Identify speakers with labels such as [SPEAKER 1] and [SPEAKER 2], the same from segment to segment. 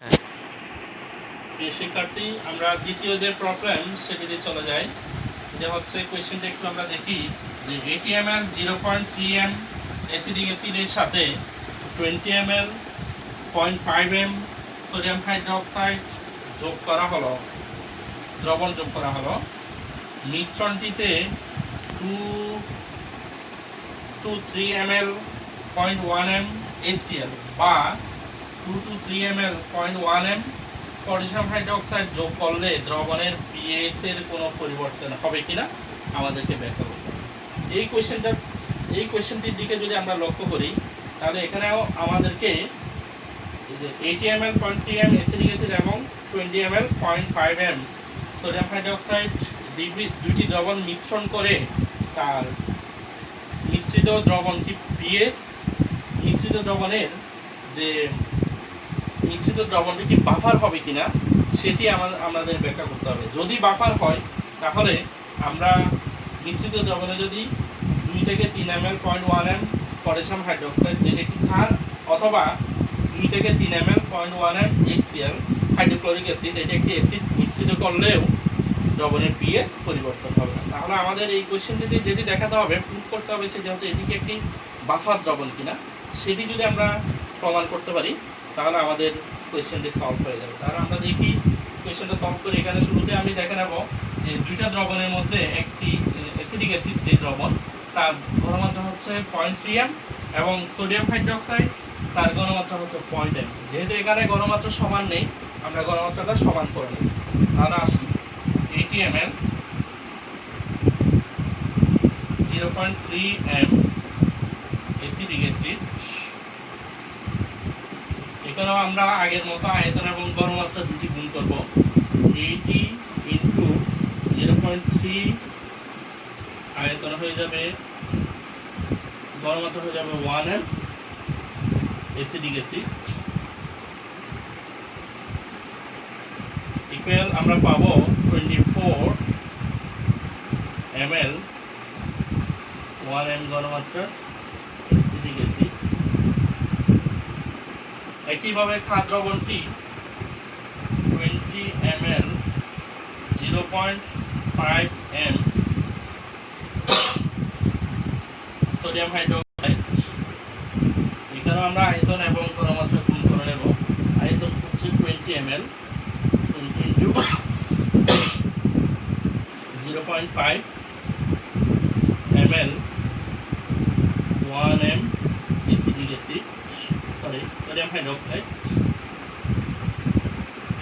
[SPEAKER 1] হ্যাঁ।
[SPEAKER 2] প্রিয় শিক্ষার্থী, আমরা দ্বিতীয় যে প্রবলেম সেটিতে চলে যাই। এটা হচ্ছে কোয়েশ্চেনটা একটু আমরা দেখি যে 80 ml 0.3 m অ্যাসিডিক অ্যাসিডের সাথে 20 ml 0.5 m সোডিয়াম হাইড্রোক্সাইড যোগ করা হলো, দ্রবণ যোগ করা হলো। মিশ্রণটিতে 2 to 3 ml 0.1 m HCl বা 2 to 3 ml 0.1 m potassium hydroxide যোগ করলে দ্রবণের পিএইচ এর কোনো পরিবর্তন হবে কিনা আমাদেরকে ব্যাখ্যা করতে হবে। এই কোয়েশ্চেনটির দিকে যদি আমরা লক্ষ্য করি তাহলে এখানেও আমাদেরকে 80 ml 0.3 m অ্যাসিডিক অ্যাসিড এবং 20 ml 0.5 m সোডিয়াম হাইড্রোক্সাইড দুইটি দ্রবণ মিশ্রণ করে তার মিশ্রিত দ্রবণটি পিএইচ মিশ্রিত দ্রবণটি কি বাফার হবে কিনা সেটি আমাদের ব্যাখ্যা করতে হবে। যদি বাফার হয় তাহলে আমরা মিশ্রিত দ্রবণে যদি 2 থেকে 3 ml 0.1 m পটাশিয়াম হাইড্রোক্সাইড যেটি একটি ক্ষার অথবা 2 থেকে 3 ml 0.1 m HCl hydrochloric acid এটি একটি অ্যাসিড মিশ্রিত করলেও দ্রবণের পিএইচ পরিবর্তন হবে না। তাহলে আমাদের এই কোয়েশ্চেনটিতে যেটি দেখাতে হবে, প্রুভ করতে হবে, সেটি হচ্ছে এটিকে একটি বাফার দ্রবণ কিনা। সেটি যদি আমরা প্রমাণ করতে পারি তাহলে আমাদের কোয়েশ্চেনটি সলভ হয়ে যাবে। তাহলে আমরা দেখি কোয়েশ্চেনটা সলভ করে। এখানে শুরুতে আমি দেখে নেব যে দুইটা দ্রবণের মধ্যে একটি অ্যাসিডিক অ্যাসিড যে দ্রবণ তার ঘনমাত্রা হচ্ছে 0.3 m এবং সোডিয়াম হাইড্রোক্সাইড তার ঘনমাত্রা হচ্ছে 0.1 m। যেহেতু এখানে ঘনমাত্রা সমান নেই, আমরা ঘনমাত্রাটা সমান করে নেব। তাহলে আসি 80 ml 0.3 m অ্যাসিডিক অ্যাসিড। এখানেও আমরা আগের মতো আয়তন এবং ঘনমাত্রা দুটি গুণ করব। 80 ইন্টু 0.3 আয়তন হয়ে যাবে, ঘনমাত্রা হয়ে যাবে 1 m অ্যাসিডিক অ্যাসিড ইকুয়াল আমরা পাবো 24 ml 1 m ঘনমাত্রা অ্যাসিডিক অ্যাসিড। একইভাবে ক্ষার দ্রবণটি 20 ml 0.5 m সোডিয়াম হাইড্রোক্সাইড। এখানেও আমরা আয়তন এবং ঘনমাত্রা গুণ করে নেব। আয়তন হচ্ছে 20 ml 20 into 0.5 ml 1 m acidic acid sodium hydroxide.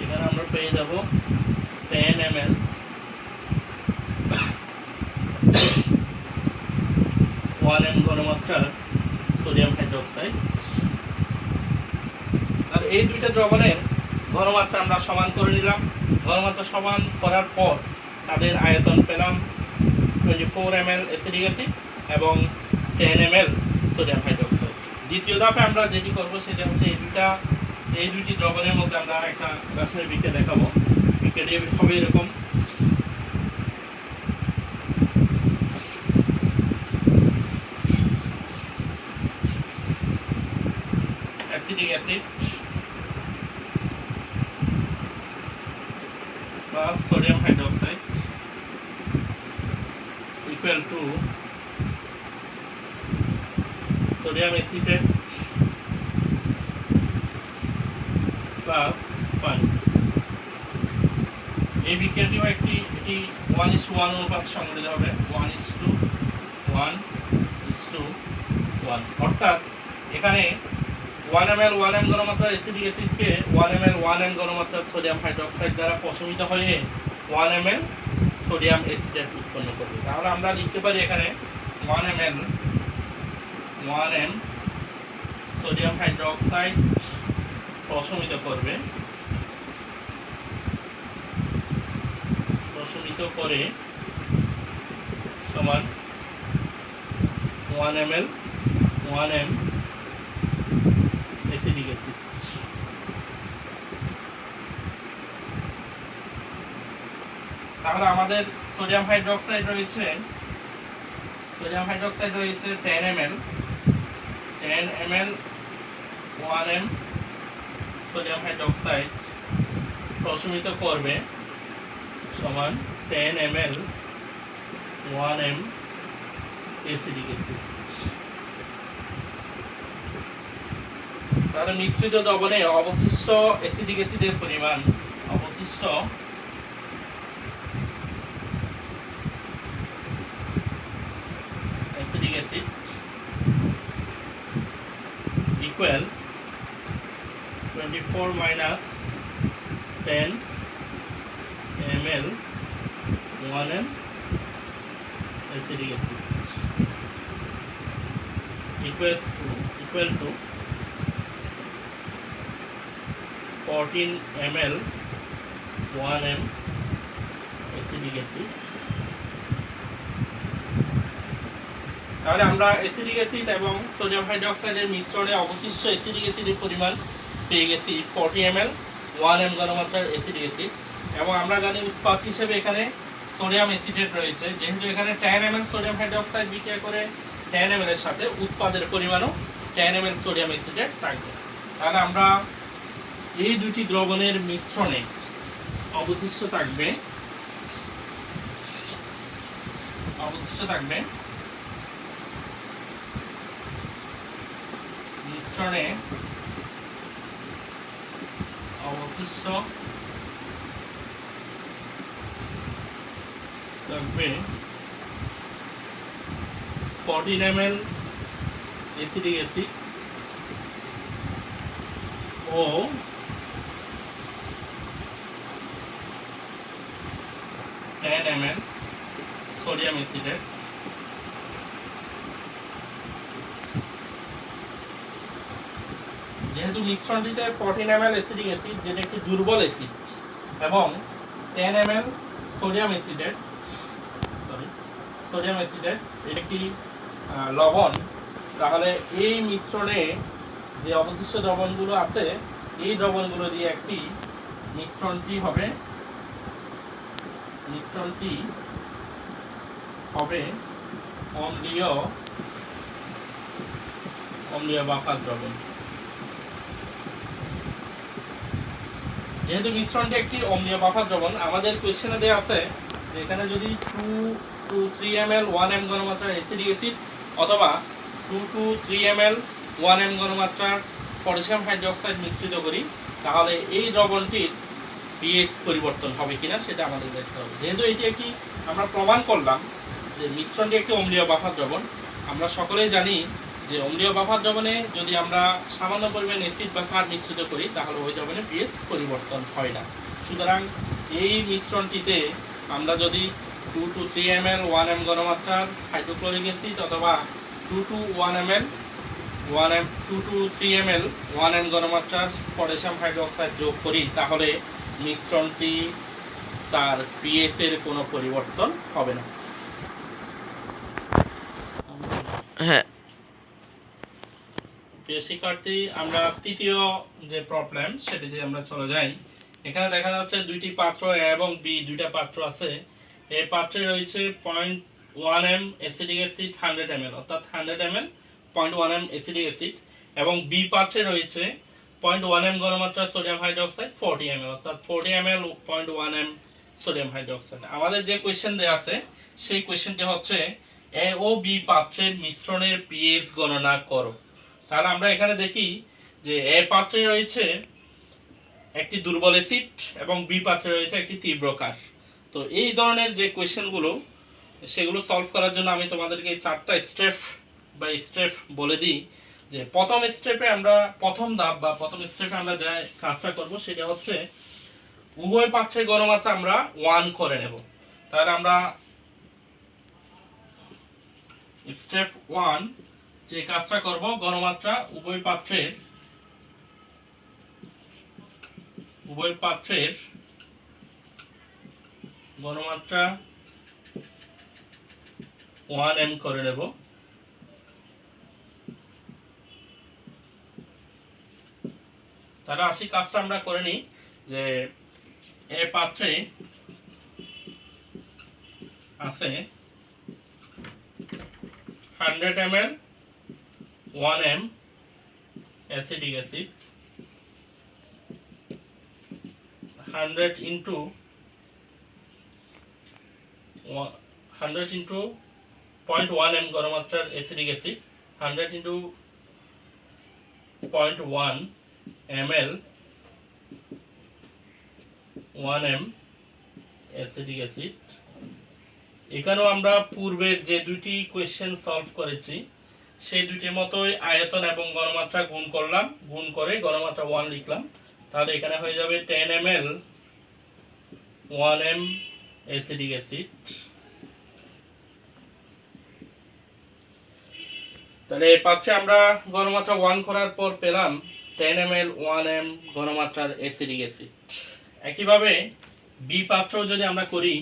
[SPEAKER 2] এখানে আমরা পেয়ে যাব 10 ml 1 m ঘনমাত্রার সোডিয়াম হাইড্রোক্সাইড। আর এই দুইটা দ্রবণের ঘনমাত্রা আমরা সমান করে নিলাম। ঘনমাত্রা সমান করার পর তাদের আয়তন পেলাম 24 ml অ্যাসিডিক অ্যাসিড এবং 10 ml সোডিয়াম হাইড্রোক্সাইড। দ্বিতীয় ধাপে আমরা যেটি করব সেটা হচ্ছে এই দুইটি দ্রবণের মধ্যে আমরা একটা রাসায়নিক বিক্রিয়া দেখাবো। বিক্রিয়াটি হবে এরকম। Acidic acid plus sodium hydroxide equal to sodium acetate plus পানি। এই বিক্রিয়াটিও এটি 1:1 অনুপাত সংঘটিত হবে। 1:1 অর্থাৎ এখানে 1 ml 1 m ঘনমাত্রার অ্যাসিডিক অ্যাসিডকে 1 ml 1 m ঘনমাত্রার সোডিয়াম হাইড্রোক্সাইড দ্বারা প্রশমিত হয়ে 1 ml সোডিয়াম অ্যাসিটেট উৎপন্ন করবে। তাহলে আমরা লিখতে পারি এখানে 1 ml 1 m সোডিয়াম হাইড্রোক্সাইড প্রশমিত করে সমান 1 ml 1 m অ্যাসিডিক অ্যাসিড। তাহলে আমাদের সোডিয়াম হাইড্রোক্সাইড রয়েছে 10 ml 1 m সোডিয়াম হাইড্রোক্সাইড প্রশমিত করবে সমান 10 ml 1 m অ্যাসিডিক অ্যাসিড। তাহলে মিশ্রিত দ্রবণে অবশিষ্ট অ্যাসিডিক অ্যাসিডের পরিমাণ অবশিষ্ট acidic acid equal 24 minus 10 ml 1 m acidic acid equal to 14 ml 1 m acidic acid। তাহলে আমরা অ্যাসিডিক অ্যাসিড এবং সোডিয়াম হাইড্রোক্সাইডের মিশ্রণে অবশিষ্ট অ্যাসিডিক অ্যাসিডের পরিমাণ পেয়ে গেছি 40 ml 1 m ঘনমাত্রার অ্যাসিডিক অ্যাসিড। এবং আমরা জানি উৎপাদ হিসেবে এখানে সোডিয়াম অ্যাসিটেট রয়েছে, যেহেতু এখানে 10 ml সোডিয়াম হাইড্রোক্সাইড বিক্রিয়া করে 10 ml এর সাথে উৎপাদের পরিমাণও 10 ml সোডিয়াম অ্যাসিটেট থাকবে। তাহলে আমরা এই দুটি দ্রবণের মিশ্রণে অবশিষ্ট থাকবে মিশ্রণে অবশিষ্ট থাকবে 14 ml অ্যাসিডিক অ্যাসিড ও 10 ml সোডিয়াম অ্যাসিডেট। যেহেতু মিশ্রণটিতে 14 ml অ্যাসিডিক অ্যাসিড যেটা একটি দুর্বল অ্যাসিড এবং 10 ml সোডিয়াম অ্যাসিডেট এটা একটি লবণ, তাহলে এই মিশ্রণে যে অবশিষ্ট দ্রবণগুলো আছে এই দ্রবণগুলো দিয়ে একটি মিশ্রণটি হবে অম্লীয় বাফার দ্রবণ। যেহেতু মিশ্রণটি একটি অম্লীয় বাফার দ্রবণ, আমাদের কোয়েশ্চেনে দেওয়া আছে যে এখানে যদি 2 to 3 ml 1 m ঘনমাত্রার অ্যাসিডিক অ্যাসিড অথবা 2 to 3 ml 1 m ঘনমাত্রার পটাশিয়াম হাইড্রোক্সাইড মিশ্রিত করি, তাহলে এই দ্রবণটির পিএইচ পরিবর্তন হবে কিনা সেটা আমাদের দেখতে হবে। যেহেতু এটি একটি আমরা প্রমাণ করলাম যে মিশ্রণটি একটি অম্লীয় বাফার দ্রবণ, আমরা সকলেই জানি যে অম্লীয় বাফার দ্রবণে যদি আমরা সামান্য পরিমাণ অ্যাসিড বা ক্ষার মিশ্রিত করি তাহলে ওই দ্রবণে পিএইচ পরিবর্তন হয় না। সুতরাং এই মিশ্রণটিতে আমরা যদি 2 to 3 ml 1 m ঘনমাত্রার হাইড্রোক্লোরিক অ্যাসিড অথবা 2 to 3 ml 1 m ঘনমাত্রার পটাশিয়াম হাইড্রোক্সাইড যোগ করি, তাহলে মিশ্রণটি তার পিএইচ এর কোনো পরিবর্তন হবে না। হ্যাঁ, প্রিয় শিক্ষার্থী, আমরা তৃতীয় যে প্রবলেম সেটিতে আমরা চলে যাই। এখানে দেখা যাচ্ছে দুইটি পাত্র এ এবং বি, দুইটা পাত্র আছে। এই পাত্রে রয়েছে 0.1 m অ্যাসিডিক অ্যাসিড 100 ml অর্থাৎ 100 ml 0.1 m অ্যাসিডিক অ্যাসিড, এবং বি পাত্রে রয়েছে 0.1 m ঘনমাত্রা সোডিয়াম হাইড্রোক্সাইড 40 ml অর্থাৎ 40 ml 0.1 m সোডিয়াম হাইড্রোক্সাইড। আমাদের যে কোয়েশ্চেন দেয়া আছে সেই কোয়েশ্চেনটি হচ্ছে এ ও বি পাত্রের মিশ্রণের পিএইচ গণনা করো। তাহলে আমরা এখানে দেখি যে এ পাত্রে রয়েছে একটি দুর্বল অ্যাসিড এবং বি পাত্রে রয়েছে একটি তীব্র ক্ষার। তো এই ধরনের যে কোয়েশ্চেনগুলো সেগুলো সলভ করার জন্য আমি তোমাদেরকে চারটা স্টেপ বলে দিই। যে প্রথম স্টেপে আমরা প্রথম স্টেপে আমরা যে কাজটা করব সেটা হচ্ছে উভয় পাত্রের ঘনমাত্রা আমরা 1 করে নেব। তাহলে আমরা স্টেপ 1 যে কাজটা করব, ঘনমাত্রা উভয় পাত্রের ঘনমাত্রা 1 m করে নেব। তাহলে আসি কাজটা আমরা করে নিই। যে এ পাত্রে আছে 100 ml 1 m acidic acid 100 into 0.1 m ঘনমাত্রার acidic acid, 100 into 0.1 ml 1 m acidic acid. এখানেও আমরা পূর্বের যে দুইটি কোয়েশ্চেন সলভ করেছি সেই দুইটির মতোই আয়তন এবং ঘনমাত্রা গুণ করলাম, গুণ করে ঘনমাত্রা 1 লিখলাম। তাহলে এখানে হয়ে যাবে 10 ml 1 m অ্যাসিডিক অ্যাসিড। তাহলে এই পাত্রে আমরা ঘনমাত্রা 1 করার পর পেলাম 10 ml 1 m ঘনমাত্রার অ্যাসিডিক অ্যাসিড। একইভাবে বি পাত্রেও যদি আমরা করি,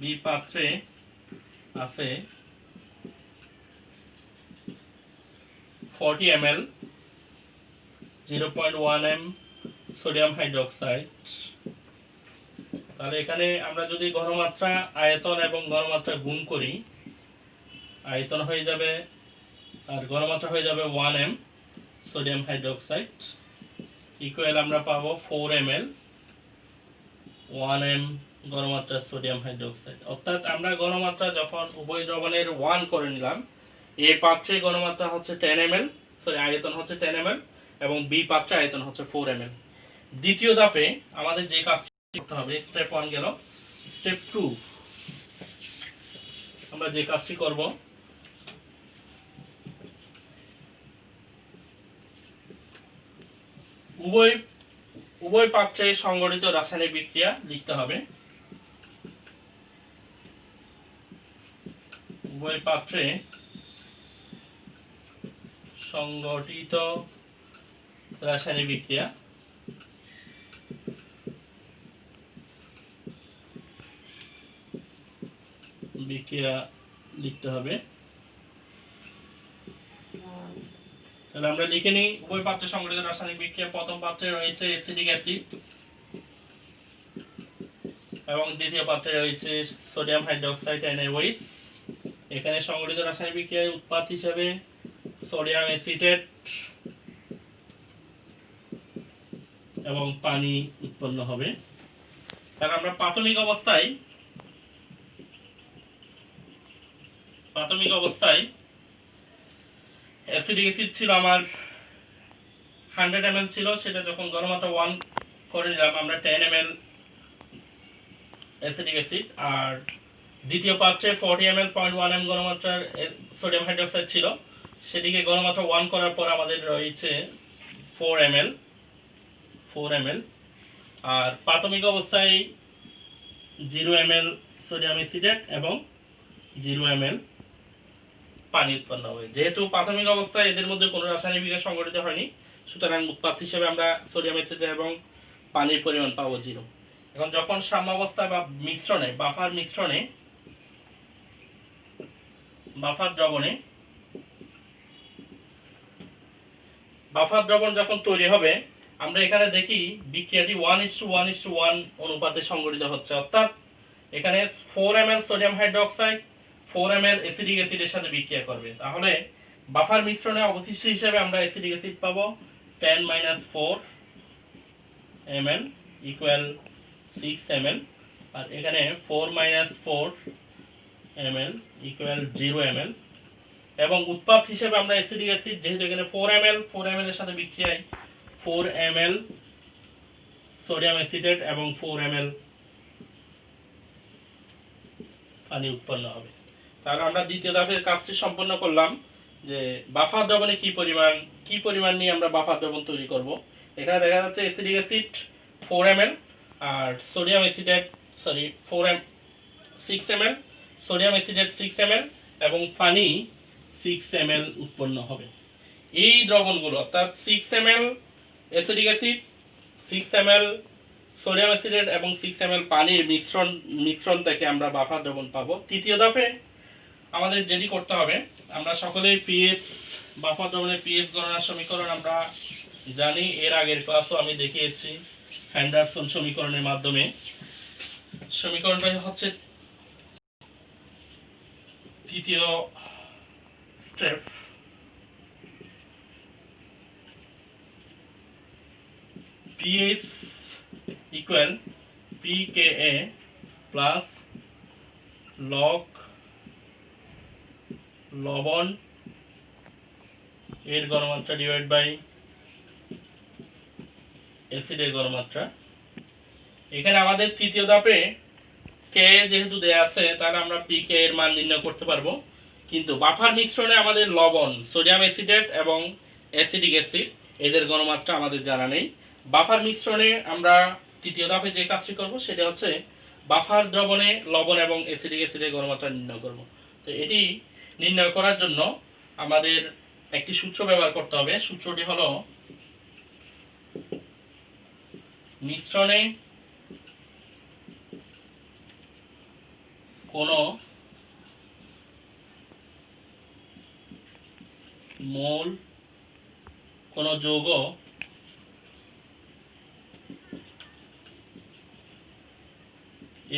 [SPEAKER 2] বি পাত্রে আছে 40 ml 0.1 m সোডিয়াম হাইড্রোক্সাইড। তাহলে এখানে আমরা যদি ঘনমাত্রা, আয়তন এবং ঘনমাত্রা গুণ করি, আয়তন হয়ে যাবে আর ঘনমাত্রা হয়ে যাবে 1 m সোডিয়াম হাইড্রোক্সাইড ইকুয়াল আমরা পাবো 4 ml 1 m ঘনমাত্রা সোডিয়াম হাইড্রোক্সাইড। অর্থাৎ আমরা ঘনমাত্রা যখন উভয় দ্রবণের 1 করে নিলাম, এ পাত্রে ঘনমাত্রা হচ্ছে 10 ml, সরি আয়তন হচ্ছে 10 ml এবং বি পাত্রে আয়তন হচ্ছে 4 ml। দ্বিতীয় ধাপে আমাদের যে কাজটি করতে হবে, স্টেপ 1 গেল, স্টেপ 2 আমরা যে কাজটি করব, উভয় পাত্রে সংঘটিত রাসায়নিক বিক্রিয়া লিখতে হবে। উভয় পাত্রে সংঘটিত রাসায়নিক বিক্রিয়া লিখতে হবে। তাহলে আমরা লিখে নিই, উভয় পাত্রে সংঘটিত রাসায়নিক বিক্রিয়া। প্রথম পাত্রে রয়েছে অ্যাসিডিক অ্যাসিড এবং দ্বিতীয় পাত্রে রয়েছে সোডিয়াম হাইড্রোক্সাইড NaOH। এখানে সংঘটিত রাসায়নিক বিক্রিয়ার উৎপাদ হিসেবে সোডিয়াম অ্যাসিটেট এবং পানি উৎপন্ন হবে। তাহলে আমরা প্রাথমিক অবস্থায় অ্যাসিডিক অ্যাসিড ছিল আমার 100 ml ছিল, সেটা যখন ঘনমাত্রা 1 করে নিলাম আমরা 10 ml অ্যাসিডিক অ্যাসিড। আর দ্বিতীয় পাত্রে 40 ml 0.1 m ঘনমাত্রার সোডিয়াম হাইড্রোক্সাইড ছিল, সেটিকে ঘনমাত্রা 1 করার পর আমাদের রয়েছে 4 ml। আর প্রাথমিক অবস্থায় 0 ml সোডিয়াম অ্যাসিটেট এবং 0 ml পানি উৎপন্ন হবে। যেহেতু প্রাথমিক অবস্থায় এদের মধ্যে কোনো রাসায়নিক বিক্রিয়া সংঘটিত হয়নি, সুতরাং উৎপাদ হিসেবে আমরা সোডিয়াম অ্যাসিটেট এবং পানির পরিমাণ পাবো 0। এখন যখন সাম্যাবস্থা বা মিশ্রণে, বাফার দ্রবণ যখন তৈরি হবে, আমরা এখানে দেখি বিক্রিয়াটি 1:1:1 অনুপাতে সংঘটিত হচ্ছে। অর্থাৎ এখানে 4 ml sodium hydroxide 4 ml acidic অ্যাসিডের সাথে বিক্রিয়া করবে। তাহলে বাফার মিশ্রণে অবশিষ্ট হিসেবে আমরা অ্যাসিডিক অ্যাসিড পাবো 10 - 4 ml ইকুয়াল 6 ml, আর এখানে 4 - 4 ml ইকুয়াল 0 ml। এবং উৎপাদ হিসেবে আমরা অ্যাসিডিক অ্যাসিড, যেহেতু এখানে 4 ml এর সাথে বিক্রিয়ায় 4 ml সোডিয়াম অ্যাসিটেট এবং 4 ml পানি উৎপন্ন হবে। তাহলে আমরা দ্বিতীয় ধাপের কাজটি সম্পন্ন করলাম, যে বাফার দ্রবণে কি পরিমাণ নিয়ে আমরা বাফার দ্রবণ তৈরি করব। এখানে দেখা যাচ্ছে অ্যাসিডিক অ্যাসিড 4 ml আর sodium acetate 6 ml, sodium acetate 6 ml এবং পানি 6 ml উৎপন্ন হবে। এই দ্রবণগুলো অর্থাৎ 6 ml acidic acid, 6 ml sodium acetate এবং 6 ml পানির মিশ্রণ থেকে আমরা বাফার দ্রবণ পাবো। তৃতীয় ধাপে আমাদের যেটি করতে হবে, আমরা সকলেই পিএইচ, বাফার দ্রবণের পিএইচ গণনার সমীকরণ আমরা জানি, এর আগের ক্লাসও আমি দেখিয়েছি হ্যান্ডারসন সমীকরণের মাধ্যমে। সমীকরণটা হচ্ছে তৃতীয় step. PH equal pKa plus log লবণ এর ঘনমাত্রা ডিভাইড বাই অ্যাসিডের ঘনমাত্রা। এখানে আমাদের তৃতীয় ধাপে কে যেহেতু দেয়া আছে তাহলে আমরা পিকে এর মান নির্ণয় করতে পারবো, কিন্তু বাফার মিশ্রণে আমাদের লবণ, সোডিয়াম অ্যাসিটেট এবং অ্যাসিডিক অ্যাসিড এদের ঘনমাত্রা আমাদের জানা নেই। বাফার মিশ্রণে আমরা তৃতীয় ধাপে যে কাজটি করব সেটা হচ্ছে বাফার দ্রবণে লবণ এবং অ্যাসিডিক অ্যাসিডের ঘনমাত্রা নির্ণয় করব। তো এটি নির্ণয় করার জন্য আমাদের একটি সূত্র ব্যবহার করতে হবে। সূত্রটি হলো মিশ্রণে কোনো মোল কোনো যৌগ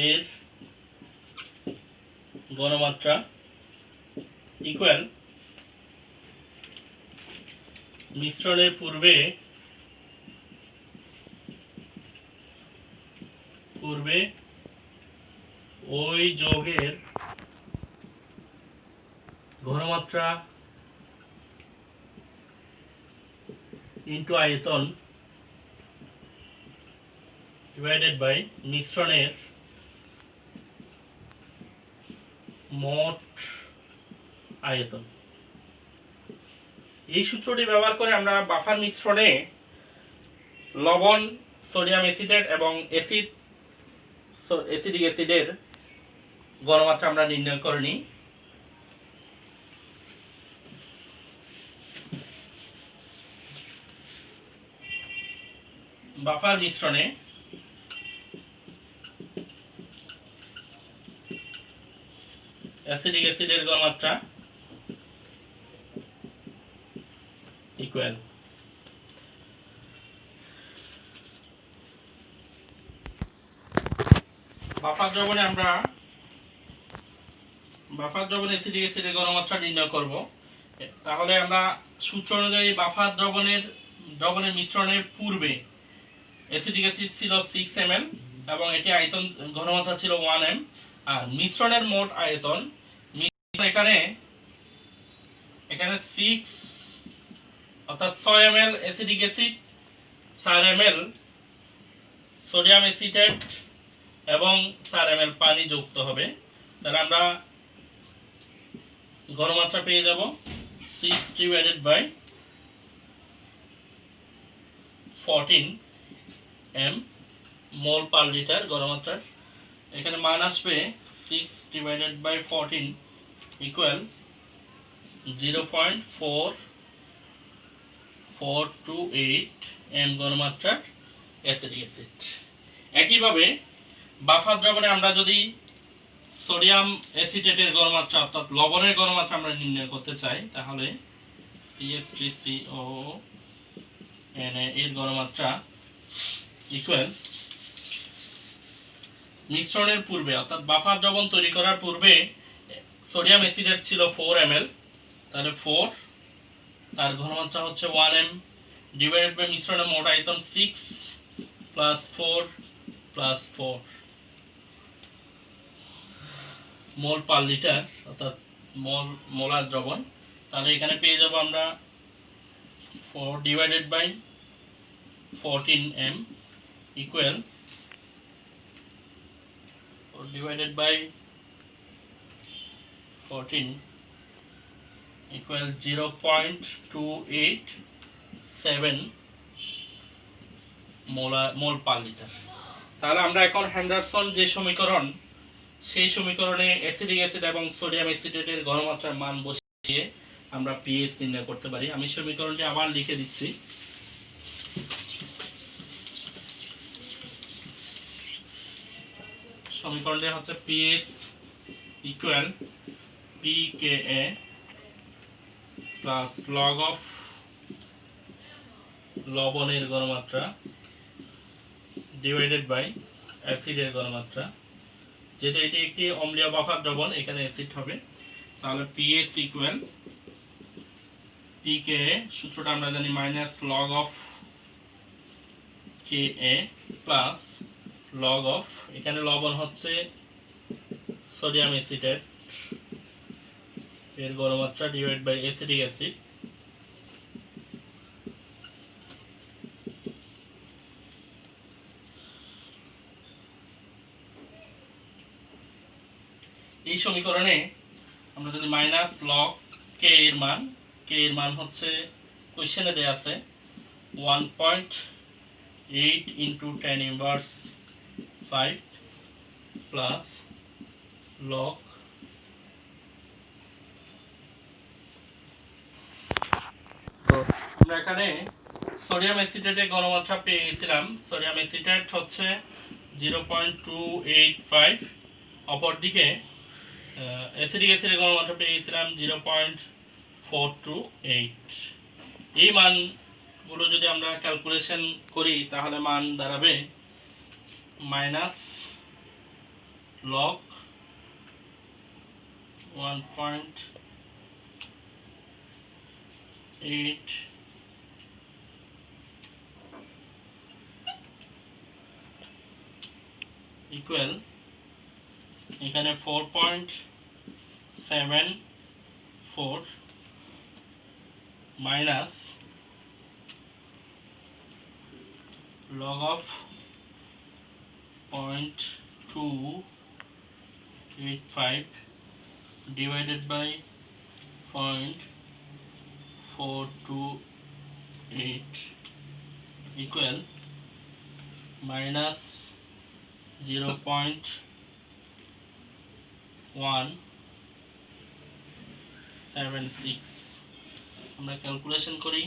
[SPEAKER 2] এর ঘনমাত্রা ইকুয়াল মিশ্রণের পূর্বে ওই যৌগের ঘনমাত্রা ইনটু আয়তন ডিভাইডেড বাই মিশ্রণের মোট আয়তন। এই সূত্রটি ব্যবহার করে আমরা বাফার মিশ্রণে লবণ, সোডিয়াম অ্যাসিটেট এবং অ্যাসিডিক অ্যাসিডের ঘনমাত্রা আমরা নির্ণয় করে নিই। বাফার মিশ্রণে অ্যাসিডিক অ্যাসিডের ঘনমাত্রা ইকুয়াল বাফার দ্রবণে অ্যাসিডিক অ্যাসিডের ঘনমাত্রা নির্ণয় করব। তাহলে আমরা সূত্র অনুযায়ী বাফার দ্রবণের মিশ্রণের পূর্বে অ্যাসিডিক অ্যাসিড ছিল 6 ml এবং এটি আয়তন ঘনমাত্রা ছিল 1 m। আর মিশ্রণের মোট আয়তন এখানে 6 অর্থাৎ 6 ml acidic acid, 4 ml sodium acetate এবং 4 ml পানি যুক্ত হবে। তাহলে আমরা ঘনমাত্রা পেয়ে যাব 6 divided by 14 m mole per litre ঘনমাত্রা। এখানে মান আসবে 6 ডিভাইডেড বাই 14 ইকুয়াল 0.4428 m ঘনমাত্রার অ্যাসিডিক অ্যাসিড। একইভাবে বাফার দ্রবণে আমরা যদি সোডিয়াম অ্যাসিটেটের ঘনমাত্রা অর্থাৎ লবণের ঘনমাত্রা আমরা নির্ণয় করতে চাই তাহলে CH3COO এর ঘনমাত্রা ইকুয়াল মিশ্রণের পূর্বে অর্থাৎ বাফার দ্রবণ তৈরি করার পূর্বে সোডিয়াম অ্যাসিডেট ছিল 4 ml, তাহলে 4 তার ঘনমাত্রা হচ্ছে 1 m ডিভাইডেড বাই মিশ্রণের মোট আয়তন 6 plus 4 plus 4 mole per litre অর্থাৎ মোলার দ্রবণ। তাহলে এখানে পেয়ে যাব আমরা 4 divided by 14 m equal 4 divided by 14 equal 0.287 mole per litre. তাহলে আমরা এখন হেন্ডারসন যে সমীকরণ, সেই সমীকরণে অ্যাসিডিক অ্যাসিড এবং সোডিয়াম অ্যাসিটেটের ঘনমাত্রার মান বসিয়ে আমরা পিএইচ নির্ণয় করতে পারি। আমি সমীকরণটি আবার লিখে দিচ্ছি। সমীকরণটি হচ্ছে pH equal pKa plus log of লবণের ঘনমাত্রা ডিভাইডেড বাই অ্যাসিডের ঘনমাত্রা। যেহেতু এটি একটি অম্লীয় বাফার দ্রবণ, এখানে অ্যাসিড হবে, তাহলে পিএইচ ইকুয়াল পিকেএ, সূত্রটা আমরা জানি minus log of Ka plus log of, এখানে লবণ হচ্ছে সোডিয়াম অ্যাসিটেট এর গড়মাত্রা ডিভাইড বাই অ্যাসিটিক অ্যাসিড এই সমীকরণে আমরা যদি মাইনাস লগ কে এর মান হচ্ছে কোশ্চেনে দেয়া আছে 1.8 ইন্টু 10 ইনভার্স 5 প্লাস লগ তো আমরা এখানে সোডিয়াম অ্যাসিটেটের ঘনমাত্রা পেয়ে গেছিলাম। সোডিয়াম অ্যাসিটেট হচ্ছে 0.285, অপরদিকে অ্যাসিটিক অ্যাসিডের ঘনমাত্রা পেয়ে গেছিলাম 0.428। এই মানগুলো যদি আমরা ক্যালকুলেশন করি তাহলে মান দাঁড়াবে মাইনাস লগ 1.8 ইকুয়াল এখানে 4.74 minus log of 0.285 divided by 0.428 equal minus 0.176। আমরা ক্যালকুলেশন করি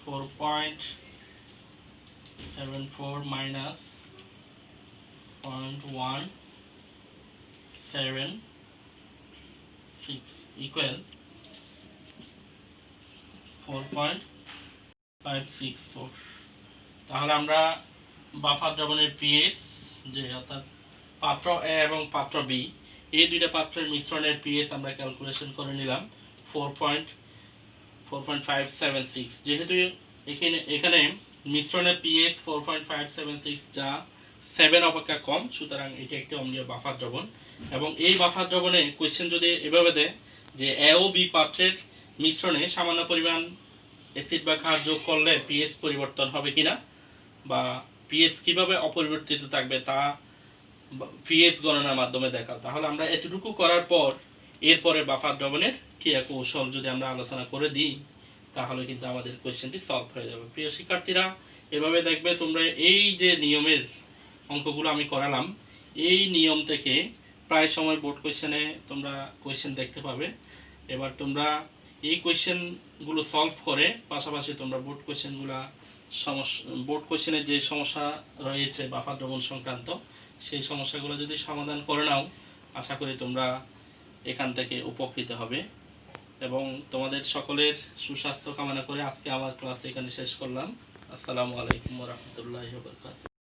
[SPEAKER 2] 4.74 minus 0.176 equal 4.564। তাহলে আমরা বাফার দ্রবণের পিএইচ যে অর্থাৎ পাত্র এ এবং পাত্র বি এই দুইটা পাত্রের মিশ্রণের পিএইচ আমরা ক্যালকুলেশন করে নিলাম 4.576। যেহেতু এখানে মিশ্রণের পিএইচ 4.576 যা 7 অপেক্ষা কম, সুতরাং এটি একটি অম্লীয় বাফার দ্রবণ। এবং এই বাফার দ্রবণে কোশ্চেন যদি এভাবে দেয় যে এ ও বি পাত্রের মিশ্রণে সামান্য পরিমাণ অ্যাসিড বা ক্ষার যোগ করলে পিএইচ পরিবর্তন হবে কিনা বা পিএইচ কিভাবে অপরিবর্তিত থাকবে তা পিএইচ গণনার মাধ্যমে দেখা। তাহলে আমরা এতটুকু করার পর এরপরে বাফার দ্রবণের ক্রিয়া কৌশল যদি আমরা আলোচনা করে দিই তাহলে কিন্তু আমাদের কোশ্চেনটি সলভ হয়ে যাবে। প্রিয় শিক্ষার্থীরা, এভাবে দেখবে তোমরা এই যে নিয়মের অঙ্কগুলো আমি করালাম এই নিয়ম থেকে প্রায় সময় বোর্ড কোশ্চেনে তোমরা কোশ্চেন দেখতে পাবে। এবার তোমরা এই কোশ্চেনগুলো সলভ করে পাশাপাশি তোমরা বোর্ড কোশ্চেনের যে সমস্যা রয়েছে বাফার দ্রবণ সংক্রান্ত সেই সমস্যাগুলো যদি সমাধান করে নাও আশা করি তোমরা এখান থেকে উপকৃত হবে। এবং তোমাদের সকলের সুস্বাস্থ্য কামনা করে আজকে আমার ক্লাস এখানে শেষ করলাম। আসসালামু আলাইকুম ওয়া রাহমাতুল্লাহি ওয়া বারাকাতুহু।